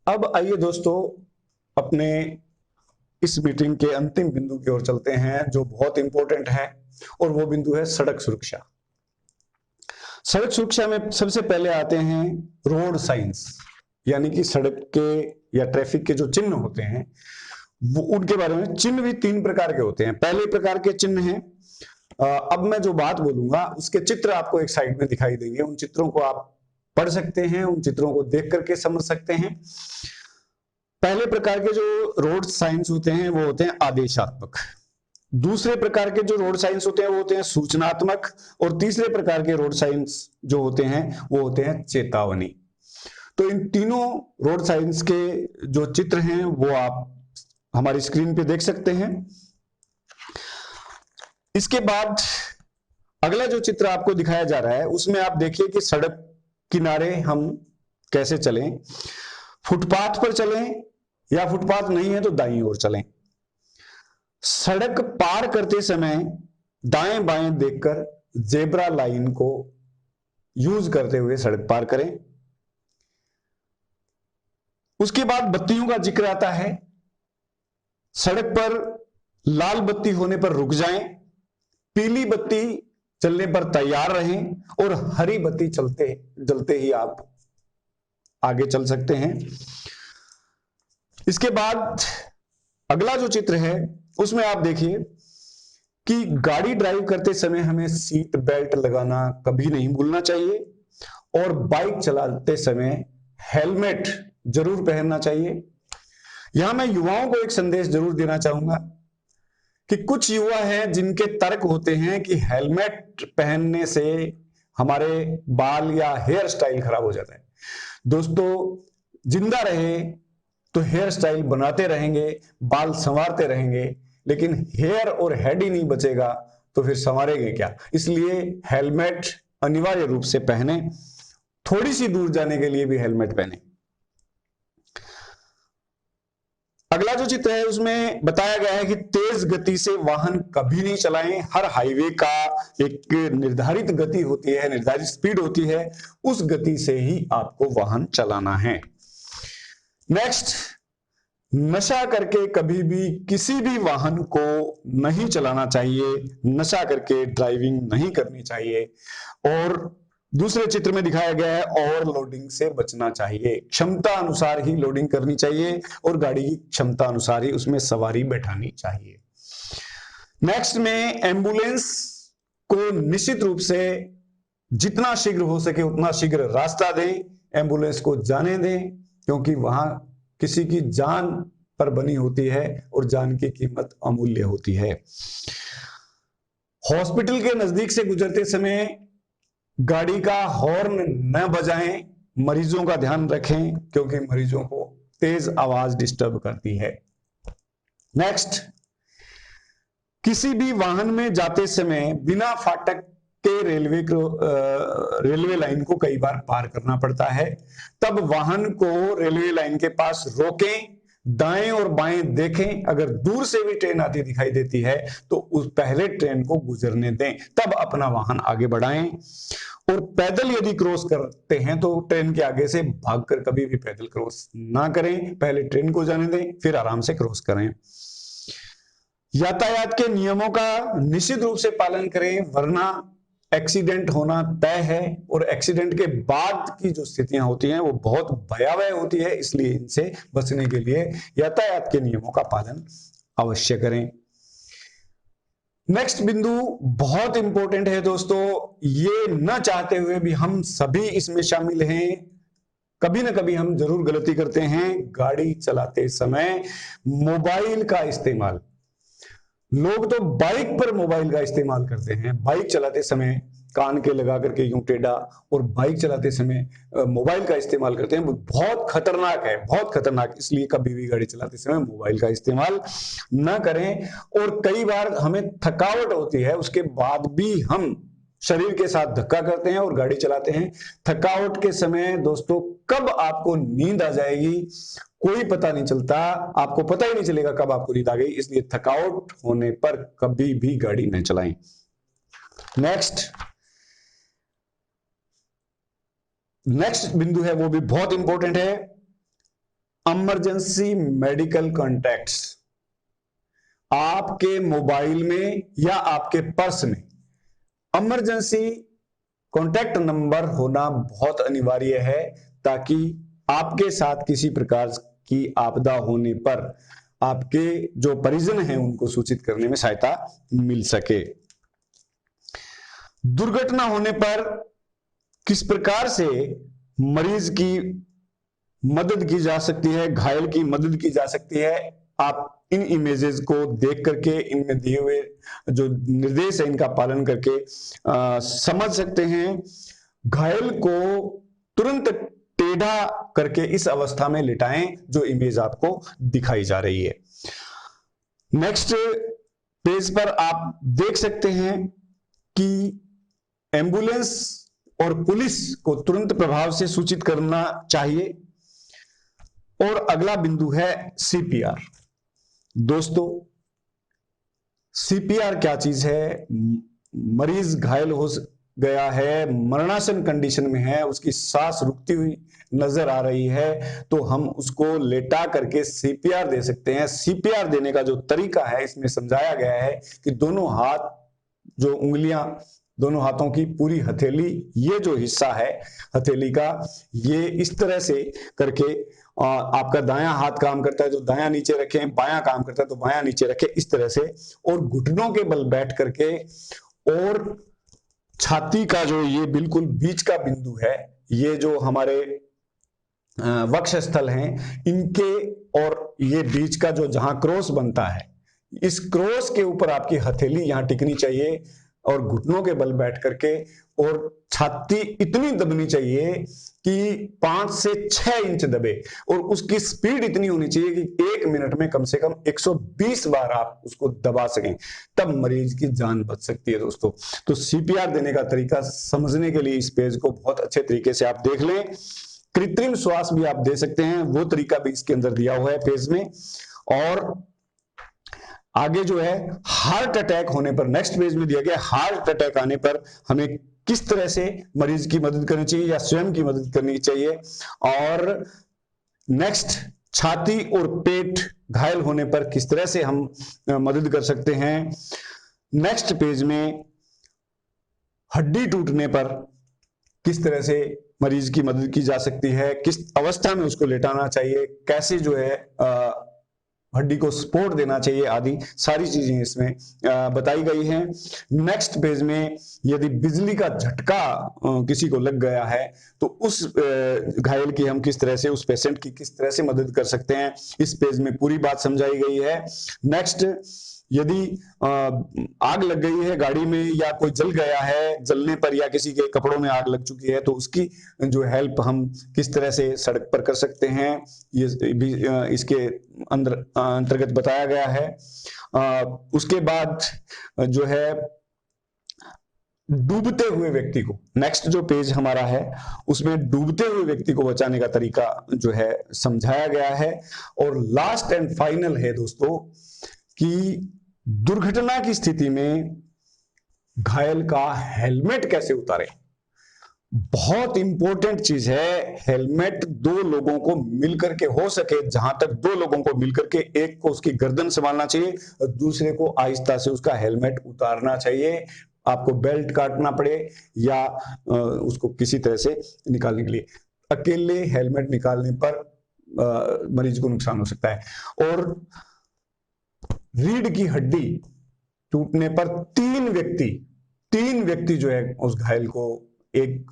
अब आइए दोस्तों, अपने इस मीटिंग के अंतिम बिंदु की ओर चलते हैं जो बहुत इंपॉर्टेंट है, और वो बिंदु है सड़क सुरक्षा। सड़क सुरक्षा में सबसे पहले आते हैं रोड साइंस, यानी कि सड़क के या ट्रैफिक के जो चिन्ह होते हैं वो उनके बारे में। चिन्ह भी तीन प्रकार के होते हैं। पहले प्रकार के चिन्ह हैं, अब मैं जो बात बोलूंगा उसके चित्र आपको एक साइड में दिखाई देंगे। उन चित्रों को आप पढ़ सकते हैं, उन चित्रों को देख करके समझ सकते हैं। पहले प्रकार के जो रोड साइंस होते हैं वो होते हैं आदेशात्मक। दूसरे प्रकार के जो रोड साइंस होते हैं वो होते हैं सूचनात्मक। और तीसरे प्रकार के रोड साइंस जो होते हैं वो होते हैं चेतावनी। तो इन तीनों रोड साइंस के जो चित्र हैं वो आप हमारी स्क्रीन पे देख सकते हैं। इसके बाद अगला जो चित्र आपको दिखाया जा रहा है उसमें आप देखिए कि सड़क किनारे हम कैसे चलें। फुटपाथ पर चलें या फुटपाथ नहीं है तो दाईं ओर चलें। सड़क पार करते समय दाएं बाएं देखकर जेब्रा लाइन को यूज करते हुए सड़क पार करें। उसके बाद बत्तियों का जिक्र आता है। सड़क पर लाल बत्ती होने पर रुक जाएं, पीली बत्ती चलने पर तैयार रहें और हरी बत्ती जलते ही आप आगे चल सकते हैं। इसके बाद अगला जो चित्र है उसमें आप देखिए कि गाड़ी ड्राइव करते समय हमें सीट बेल्ट लगाना कभी नहीं भूलना चाहिए और बाइक चलाते समय हेलमेट जरूर पहनना चाहिए। यहां मैं युवाओं को एक संदेश जरूर देना चाहूंगा कि कुछ युवा हैं जिनके तर्क होते हैं कि हेलमेट पहनने से हमारे बाल या हेयर स्टाइल खराब हो जाता है। दोस्तों, जिंदा रहे तो हेयर स्टाइल बनाते रहेंगे, बाल संवारते रहेंगे, लेकिन हेयर और हेड ही नहीं बचेगा तो फिर संवारेंगे क्या। इसलिए हेलमेट अनिवार्य रूप से पहने, थोड़ी सी दूर जाने के लिए भी हेलमेट पहने। अगला जो चित्र है उसमें बताया गया है कि तेज गति से वाहन कभी नहीं चलाएं। हर हाईवे का एक निर्धारित गति होती है, निर्धारित स्पीड होती है, उस गति से ही आपको वाहन चलाना है। नेक्स्ट, नशा करके कभी भी किसी भी वाहन को नहीं चलाना चाहिए। नशा करके ड्राइविंग नहीं करनी चाहिए। और दूसरे चित्र में दिखाया गया है ओवरलोडिंग से बचना चाहिए। क्षमता अनुसार ही लोडिंग करनी चाहिए और गाड़ी की क्षमता अनुसार ही उसमें सवारी बैठानी चाहिए। नेक्स्ट में एम्बुलेंस को निश्चित रूप से जितना शीघ्र हो सके उतना शीघ्र रास्ता दें, एम्बुलेंस को जाने दें, क्योंकि वहां किसी की जान पर बनी होती है और जान की कीमत अमूल्य होती है। हॉस्पिटल के नजदीक से गुजरते समय गाड़ी का हॉर्न न बजाएं, मरीजों का ध्यान रखें क्योंकि मरीजों को तेज आवाज डिस्टर्ब करती है। नेक्स्ट, किसी भी वाहन में जाते समय बिना फाटक के रेलवे लाइन को कई बार पार करना पड़ता है। तब वाहन को रेलवे लाइन के पास रोकें, दाएं और बाएं देखें। अगर दूर से भी ट्रेन आती दिखाई देती है तो उस पहले ट्रेन को गुजरने दें, तब अपना वाहन आगे बढ़ाएं। और पैदल यदि क्रॉस करते हैं तो ट्रेन के आगे से भागकर कभी भी पैदल क्रॉस ना करें, पहले ट्रेन को जाने दें फिर आराम से क्रॉस करें। यातायात के नियमों का निश्चित रूप से पालन करें, वरना एक्सीडेंट होना तय है। और एक्सीडेंट के बाद की जो स्थितियां होती हैं वो बहुत भयावह होती है, इसलिए इनसे बचने के लिए यातायात के नियमों का पालन अवश्य करें। नेक्स्ट बिंदु बहुत इंपॉर्टेंट है दोस्तों, ये न चाहते हुए भी हम सभी इसमें शामिल हैं। कभी ना कभी हम जरूर गलती करते हैं, गाड़ी चलाते समय मोबाइल का इस्तेमाल। लोग तो बाइक पर मोबाइल का इस्तेमाल करते हैं, बाइक चलाते समय कान के लगा करके यूं टेढ़ा, और बाइक चलाते समय मोबाइल का इस्तेमाल करते हैं। बहुत खतरनाक है, बहुत खतरनाक। इसलिए कभी भी गाड़ी चलाते समय मोबाइल का इस्तेमाल न करें। और कई बार हमें थकावट होती है, उसके बाद भी हम शरीर के साथ धक्का करते हैं और गाड़ी चलाते हैं। थकावट के समय दोस्तों कब आपको नींद आ जाएगी कोई पता नहीं चलता, आपको पता ही नहीं चलेगा कब आपको नींद आ गई। इसलिए थकावट होने पर कभी भी गाड़ी न चलाएं। नेक्स्ट बिंदु है वो भी बहुत इंपॉर्टेंट है, इमरजेंसी मेडिकल कॉन्टैक्ट्स, आपके मोबाइल में या आपके पर्स में इमरजेंसी कॉन्टैक्ट नंबर होना बहुत अनिवार्य है, ताकि आपके साथ किसी प्रकार की आपदा होने पर आपके जो परिजन हैं उनको सूचित करने में सहायता मिल सके। दुर्घटना होने पर किस प्रकार से मरीज की मदद की जा सकती है, घायल की मदद की जा सकती है, आप इन इमेजेस को देख करके, इनमें दिए हुए जो निर्देश है इनका पालन करके समझ सकते हैं। घायल को तुरंत टेढ़ा करके इस अवस्था में लिटाएं जो इमेज आपको दिखाई जा रही है। नेक्स्ट पेज पर आप देख सकते हैं कि एम्बुलेंस और पुलिस को तुरंत प्रभाव से सूचित करना चाहिए। और अगला बिंदु है सीपीआर। दोस्तों, सीपीआर क्या चीज है? मरीज घायल हो गया है, मरणासन कंडीशन में है, उसकी सांस रुकती हुई नजर आ रही है, तो हम उसको लेटा करके सीपीआर दे सकते हैं। सीपीआर देने का जो तरीका है इसमें समझाया गया है कि दोनों हाथ, जो उंगलियां, दोनों हाथों की पूरी हथेली, ये जो हिस्सा है हथेली का, ये इस तरह से करके आपका दायां हाथ काम करता है तो दायां नीचे रखें, बायां काम करता है तो बायां नीचे रखें, इस तरह से, और घुटनों के बल बैठ करके, और छाती का जो ये बिल्कुल बीच का बिंदु है, ये जो हमारे वक्षस्थल हैं इनके, और ये बीच का जो जहां क्रॉस बनता है, इस क्रॉस के ऊपर आपकी हथेली यहां टिकनी चाहिए, और घुटनों के बल बैठ करके, और छाती इतनी दबनी चाहिए कि 5 से 6 इंच दबे, और उसकी स्पीड इतनी होनी चाहिए कि 1 मिनट में कम से कम 120 बार आप उसको दबा सकें, तब मरीज की जान बच सकती है। दोस्तों, तो सीपीआर देने का तरीका समझने के लिए इस पेज को बहुत अच्छे तरीके से आप देख लें। कृत्रिम श्वास भी आप दे सकते हैं, वो तरीका भी इसके अंदर दिया हुआ है पेज में। और आगे जो है हार्ट अटैक होने पर, नेक्स्ट पेज में दिया गया, हार्ट अटैक आने पर हमें किस तरह से मरीज की मदद करनी चाहिए या स्वयं की मदद करनी चाहिए। और नेक्स्ट, छाती और पेट घायल होने पर किस तरह से हम मदद कर सकते हैं। नेक्स्ट पेज में हड्डी टूटने पर किस तरह से मरीज की मदद की जा सकती है, किस अवस्था में उसको लेटाना चाहिए, कैसे जो है हड्डी को सपोर्ट देना चाहिए, आदि सारी चीजें इसमें बताई गई हैं। नेक्स्ट पेज में यदि बिजली का झटका किसी को लग गया है तो उस घायल की हम किस तरह से, उस पेशेंट की किस तरह से मदद कर सकते हैं, इस पेज में पूरी बात समझाई गई है। नेक्स्ट, यदि आग लग गई है गाड़ी में या कोई जल गया है, जलने पर या किसी के कपड़ों में आग लग चुकी है तो उसकी जो हेल्प हम किस तरह से सड़क पर कर सकते हैं, ये भी इसके अंदर अंतर्गत बताया गया है। उसके बाद जो है डूबते हुए व्यक्ति को, नेक्स्ट जो पेज हमारा है उसमें डूबते हुए व्यक्ति को बचाने का तरीका जो है समझाया गया है। और लास्ट एंड फाइनल है दोस्तों कि दुर्घटना की स्थिति में घायल का हेलमेट कैसे उतारें। बहुत इंपॉर्टेंट चीज है, हेलमेट 2 लोगों को मिलकर के, हो सके जहां तक 2 लोगों को मिलकर के, एक को उसकी गर्दन संभालना चाहिए और दूसरे को आहिस्ता से उसका हेलमेट उतारना चाहिए। आपको बेल्ट काटना पड़े या उसको किसी तरह से निकालने के लिए, अकेले हेलमेट निकालने पर मरीज को नुकसान हो सकता है। और रीढ़ की हड्डी टूटने पर 3 व्यक्ति जो है उस घायल को, एक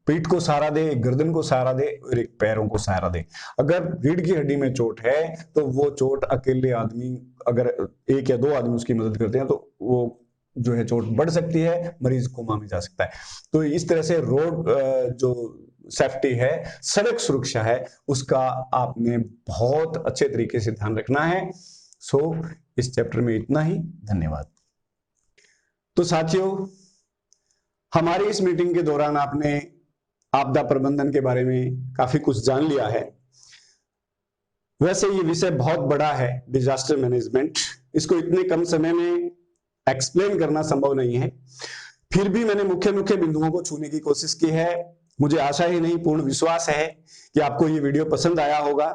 पीठ को सहारा दे, एक गर्दन को सहारा दे और एक पैरों को सहारा दे। अगर रीढ़ की हड्डी में चोट है तो वो चोट अकेले आदमी, अगर 1 या 2 आदमी उसकी मदद करते हैं तो वो जो है चोट बढ़ सकती है, मरीज कोमा में जा सकता है। तो इस तरह से रोड जो सेफ्टी है, सड़क सुरक्षा है, उसका आपने बहुत अच्छे तरीके से ध्यान रखना है। सो इस चैप्टर में इतना ही। धन्यवाद। तो साथियों, हमारी इस मीटिंग के दौरान आपने आपदा प्रबंधन के बारे में काफी कुछ जान लिया है। वैसे ये विषय बहुत बड़ा है, डिजास्टर मैनेजमेंट, इसको इतने कम समय में एक्सप्लेन करना संभव नहीं है, फिर भी मैंने मुख्य बिंदुओं को छूने की कोशिश की है। मुझे आशा ही नहीं, पूर्ण विश्वास है कि आपको ये वीडियो पसंद आया होगा।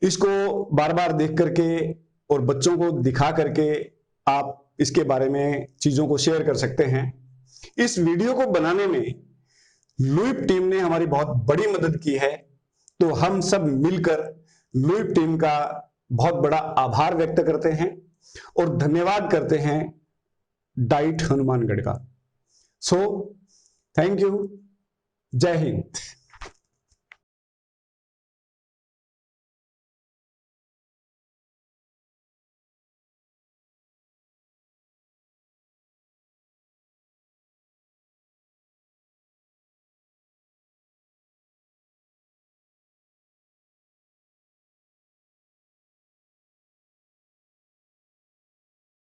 इसको बार बार देख करके और बच्चों को दिखा करके आप इसके बारे में चीजों को शेयर कर सकते हैं। इस वीडियो को बनाने में लुइप टीम ने हमारी बहुत बड़ी मदद की है, तो हम सब मिलकर लुइप टीम का बहुत बड़ा आभार व्यक्त करते हैं और धन्यवाद करते हैं डाइट हनुमानगढ़ का। सो थैंक यू, जय हिंद।